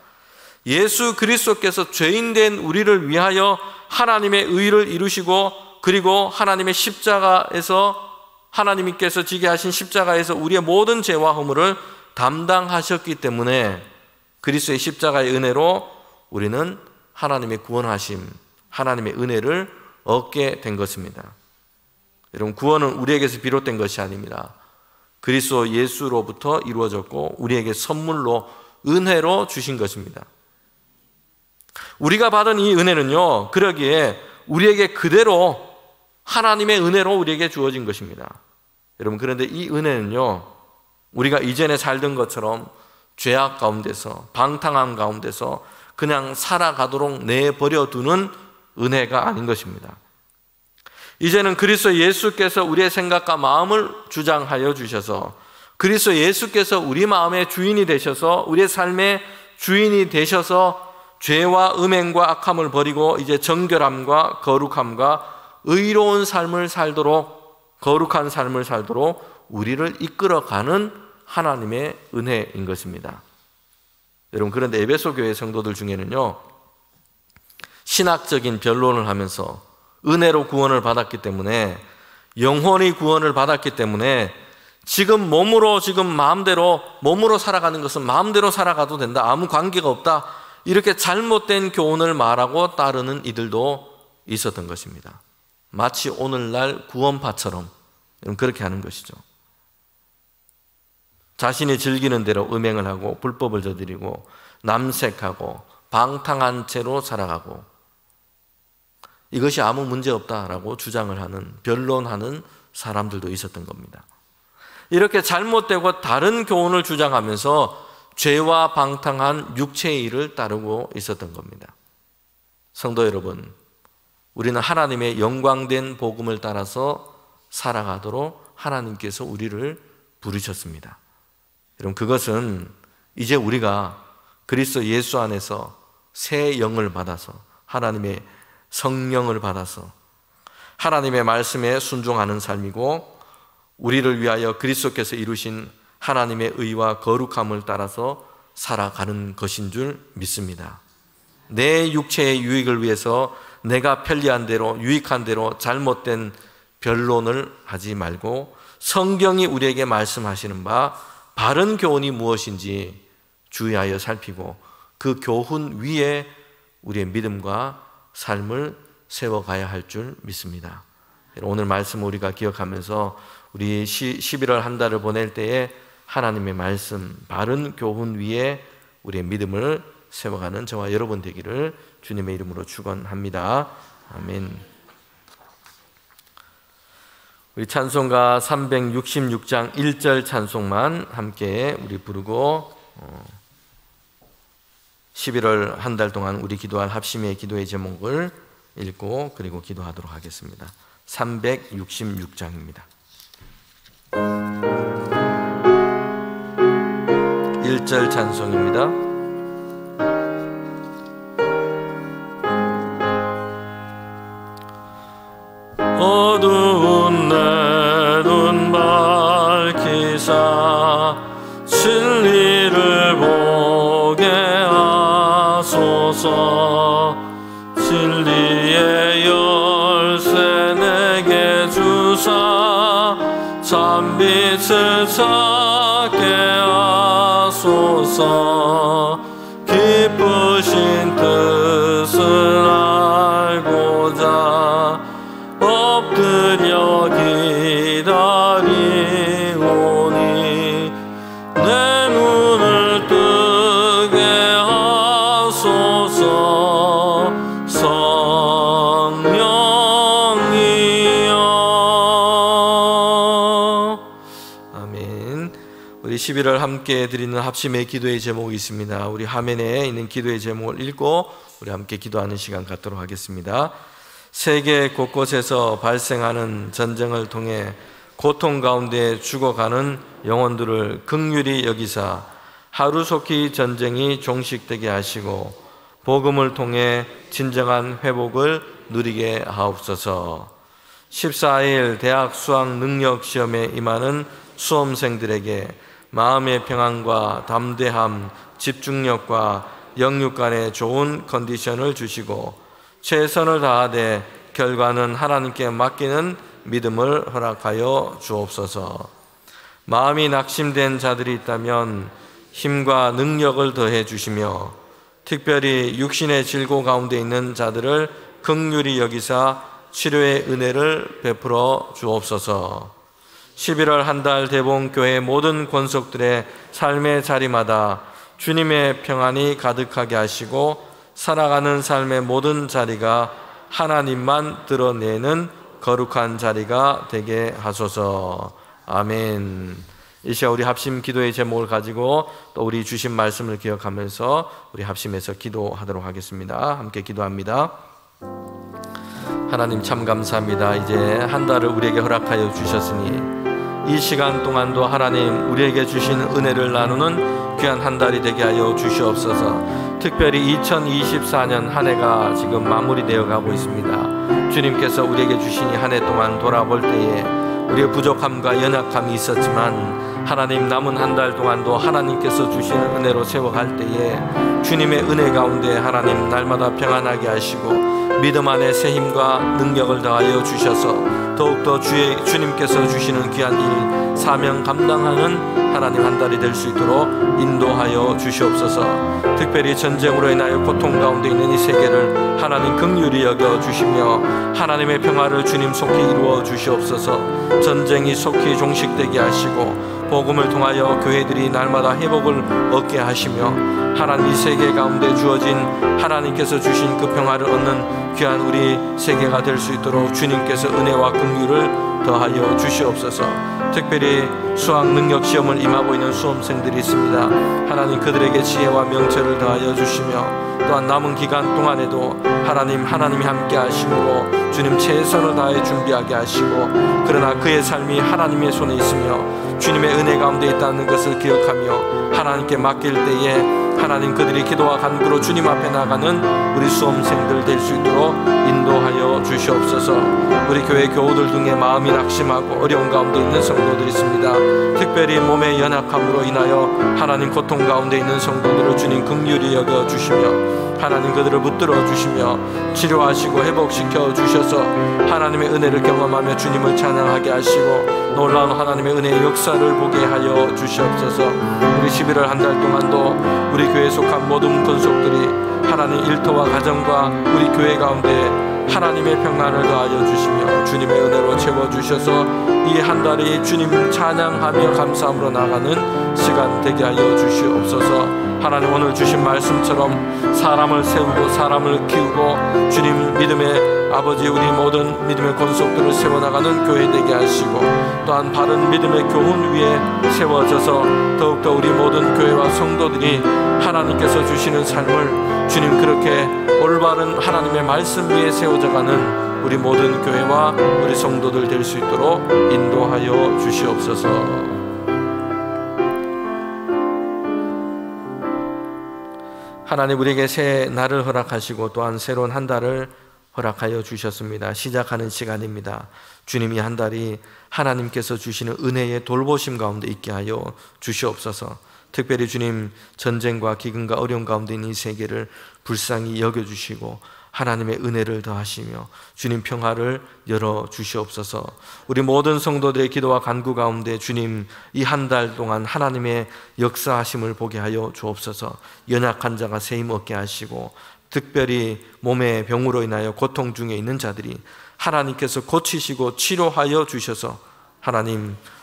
예수 그리스도께서 죄인된 우리를 위하여 하나님의 의를 이루시고, 그리고 하나님의 십자가에서, 하나님께서 지게 하신 십자가에서 우리의 모든 죄와 허물을 담당하셨기 때문에 그리스도의 십자가의 은혜로 우리는 하나님의 구원하심, 하나님의 은혜를 얻게 된 것입니다. 여러분, 구원은 우리에게서 비롯된 것이 아닙니다. 그리스도 예수로부터 이루어졌고 우리에게 선물로, 은혜로 주신 것입니다. 우리가 받은 이 은혜는요, 그러기에 우리에게 그대로 하나님의 은혜로 우리에게 주어진 것입니다. 여러분, 그런데 이 은혜는요, 우리가 이전에 살던 것처럼 죄악 가운데서, 방탕함 가운데서 그냥 살아가도록 내버려 두는 은혜가 아닌 것입니다. 이제는 그리스도 예수께서 우리의 생각과 마음을 주장하여 주셔서, 그리스도 예수께서 우리 마음의 주인이 되셔서, 우리의 삶의 주인이 되셔서 죄와 음행과 악함을 버리고 이제 정결함과 거룩함과 의로운 삶을 살도록, 거룩한 삶을 살도록 우리를 이끌어가는 하나님의 은혜인 것입니다. 여러분, 그런데 에베소 교회 성도들 중에는요, 신학적인 변론을 하면서 은혜로 구원을 받았기 때문에, 영혼의 구원을 받았기 때문에 지금 몸으로, 지금 마음대로, 몸으로 살아가는 것은 마음대로 살아가도 된다, 아무 관계가 없다, 이렇게 잘못된 교훈을 말하고 따르는 이들도 있었던 것입니다. 마치 오늘날 구원파처럼 그렇게 하는 것이죠. 자신이 즐기는 대로 음행을 하고 불법을 저지르고 남색하고 방탕한 채로 살아가고, 이것이 아무 문제 없다라고 주장을 하는, 변론하는 사람들도 있었던 겁니다. 이렇게 잘못되고 다른 교훈을 주장하면서 죄와 방탕한 육체의 일을 따르고 있었던 겁니다. 성도 여러분, 우리는 하나님의 영광된 복음을 따라서 살아가도록 하나님께서 우리를 부르셨습니다. 여러분, 그것은 이제 우리가 그리스도 예수 안에서 새 영을 받아서, 하나님의 성령을 받아서 하나님의 말씀에 순종하는 삶이고, 우리를 위하여 그리스도께서 이루신 하나님의 의와 거룩함을 따라서 살아가는 것인 줄 믿습니다. 내 육체의 유익을 위해서 내가 편리한 대로, 유익한 대로 잘못된 변론을 하지 말고, 성경이 우리에게 말씀하시는 바 바른 교훈이 무엇인지 주의하여 살피고 그 교훈 위에 우리의 믿음과 삶을 세워가야 할 줄 믿습니다. 오늘 말씀 우리가 기억하면서 우리 11월 한 달을 보낼 때에 하나님의 말씀, 바른 교훈 위에 우리의 믿음을 세워가는 저와 여러분 되기를 주님의 이름으로 축원합니다. 아멘. 우리 찬송가 366장 1절 찬송만 함께 우리 부르고 11월 한 달 동안 우리 기도할 합심의 기도의 제목을 읽고 그리고 기도하도록 하겠습니다. 366장입니다. 1절 찬송입니다. 어두운 내 눈 밝히사 진리를 보게 하소서. 진리의 열쇠 내게 주사 참빛을 찾게 하소서. 기쁘신 뜻을 알고자 엎드려 기다리오니 내 눈을 뜨게 하소서. 성령이여. 아멘. 우리 11월 함께 드리는 합심의 기도의 제목이 있습니다. 우리 화면에 있는 기도의 제목을 읽고 우리 함께 기도하는 시간 갖도록 하겠습니다. 세계 곳곳에서 발생하는 전쟁을 통해 고통 가운데 죽어가는 영혼들을 긍휼히 여기사 하루속히 전쟁이 종식되게 하시고 복음을 통해 진정한 회복을 누리게 하옵소서. 14일 대학 수학 능력 시험에 임하는 수험생들에게 마음의 평안과 담대함, 집중력과 영육 간의 좋은 컨디션을 주시고 최선을 다하되 결과는 하나님께 맡기는 믿음을 허락하여 주옵소서. 마음이 낙심된 자들이 있다면 힘과 능력을 더해 주시며 특별히 육신의 질고 가운데 있는 자들을 긍휼히 여기사 치료의 은혜를 베풀어 주옵소서. 11월 한 달 대봉교회 모든 권속들의 삶의 자리마다 주님의 평안이 가득하게 하시고 살아가는 삶의 모든 자리가 하나님만 드러내는 거룩한 자리가 되게 하소서. 아멘. 이 시간 우리 합심 기도의 제목을 가지고 또 우리 주신 말씀을 기억하면서 우리 합심해서 기도하도록 하겠습니다. 함께 기도합니다. 하나님 참 감사합니다. 이제 한 달을 우리에게 허락하여 주셨으니 이 시간 동안도 하나님 우리에게 주신 은혜를 나누는 귀한 한 달이 되게 하여 주시옵소서. 특별히 2024년 한 해가 지금 마무리되어 가고 있습니다. 주님께서 우리에게 주신 한 해 동안 돌아볼 때에 우리의 부족함과 연약함이 있었지만 하나님 남은 한 달 동안도 하나님께서 주시는 은혜로 세워갈 때에 주님의 은혜 가운데 하나님 날마다 평안하게 하시고 믿음 안에 새 힘과 능력을 더하여 주셔서 더욱더 주님께서 주시는 귀한 일 사명 감당하는 하나님 한 달이 될 수 있도록 인도하여 주시옵소서. 특별히 전쟁으로 인하여 고통 가운데 있는 이 세계를 하나님 긍휼히 여겨 주시며 하나님의 평화를 주님 속히 이루어 주시옵소서. 전쟁이 속히 종식되게 하시고 복음을 통하여 교회들이 날마다 회복을 얻게 하시며 하나님 이 세계 가운데 주어진 하나님께서 주신 그 평화를 얻는 귀한 우리 세계가 될 수 있도록 주님께서 은혜와 긍휼을 더하여 주시옵소서. 특별히 수학 능력 시험을 임하고 있는 수험생들이 있습니다. 하나님 그들에게 지혜와 명철을 더하여 주시며 또한 남은 기간 동안에도 하나님이 함께 하심으로 주님 최선을 다해 준비하게 하시고 그러나 그의 삶이 하나님의 손에 있으며 주님의 은혜 가운데 있다는 것을 기억하며 하나님께 맡길 때에 하나님 그들이 기도와 간구로 주님 앞에 나가는 우리 수험생들 될 수 있도록 인도하여 주시옵소서. 우리 교회 교우들 중에 마음이 낙심하고 어려운 가운데 있는 성도들이 있습니다. 특별히 몸의 연약함으로 인하여 하나님 고통 가운데 있는 성도들을 주님 긍휼히 여겨 주시며 하나님 그들을 붙들어 주시며 치료하시고 회복시켜 주셔서 하나님의 은혜를 경험하며 주님을 찬양하게 하시고 놀라운 하나님의 은혜의 역사를 보게 하여 주시옵소서. 우리 11월 한 달 동안도 우리 교회에 속한 모든 권속들이 하나님 일터와 가정과 우리 교회 가운데 하나님의 평안을 더하여 주시며 주님의 은혜로 채워주셔서 이 한 달이 주님 찬양하며 감사함으로 나가는 시간 되게 하여 주시옵소서. 하나님 오늘 주신 말씀처럼 사람을 세우고 사람을 키우고 주님 믿음의 아버지 우리 모든 믿음의 권속들을 세워나가는 교회 되게 하시고 또한 바른 믿음의 교훈 위에 세워져서 더욱더 우리 모든 교회와 성도들이 하나님께서 주시는 삶을 주님 그렇게 올바른 하나님의 말씀 위에 세워져가는 우리 모든 교회와 우리 성도들 될 수 있도록 인도하여 주시옵소서. 하나님 우리에게 새 날을 허락하시고 또한 새로운 한 달을 허락하여 주셨습니다. 시작하는 시간입니다. 주님이 한 달이 하나님께서 주시는 은혜의 돌보심 가운데 있게 하여 주시옵소서. 특별히 주님 전쟁과 기근과 어려움 가운데 있는 이 세계를 불쌍히 여겨주시고 하나님의 은혜를 더하시며 주님 평화를 열어주시옵소서. 우리 모든 성도들의 기도와 간구 가운데 주님 이 한 달 동안 하나님의 역사하심을 보게 하여 주옵소서. 연약한 자가 세임 얻게 하시고 특별히 몸의 병으로 인하여 고통 중에 있는 자들이 하나님께서 고치시고 치료하여 주셔서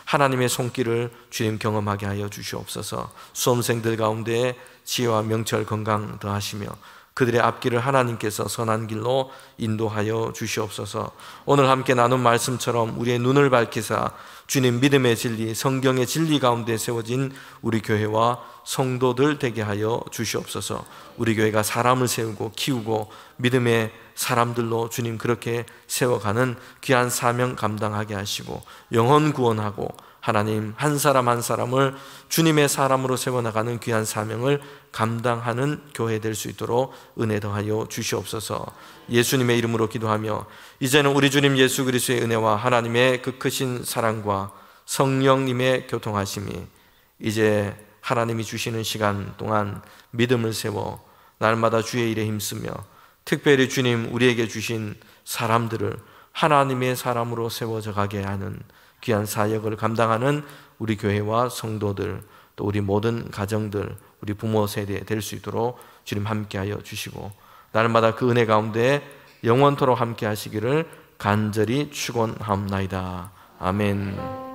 하나님의 손길을 주님 경험하게 하여 주시옵소서. 수험생들 가운데 지혜와 명철 건강 더하시며 그들의 앞길을 하나님께서 선한 길로 인도하여 주시옵소서. 오늘 함께 나눈 말씀처럼 우리의 눈을 밝히사 주님 믿음의 진리, 성경의 진리 가운데 세워진 우리 교회와 성도들 되게 하여 주시옵소서. 우리 교회가 사람을 세우고 키우고 믿음의 사람들로 주님 그렇게 세워가는 귀한 사명 감당하게 하시고 영혼 구원하고 하나님 한 사람 한 사람을 주님의 사람으로 세워나가는 귀한 사명을 감당하는 교회 될 수 있도록 은혜 더하여 주시옵소서. 예수님의 이름으로 기도하며 이제는 우리 주님 예수 그리스도의 은혜와 하나님의 그 크신 사랑과 성령님의 교통하심이 이제 하나님이 주시는 시간 동안 믿음을 세워 날마다 주의 일에 힘쓰며 특별히 주님 우리에게 주신 사람들을 하나님의 사람으로 세워져 가게 하는 귀한 사역을 감당하는 우리 교회와 성도들 또 우리 모든 가정들 우리 부모 세대 될 수 있도록 주님 함께하여 주시고 날마다 그 은혜 가운데 영원토록 함께 하시기를 간절히 축원하옵나이다. 아멘.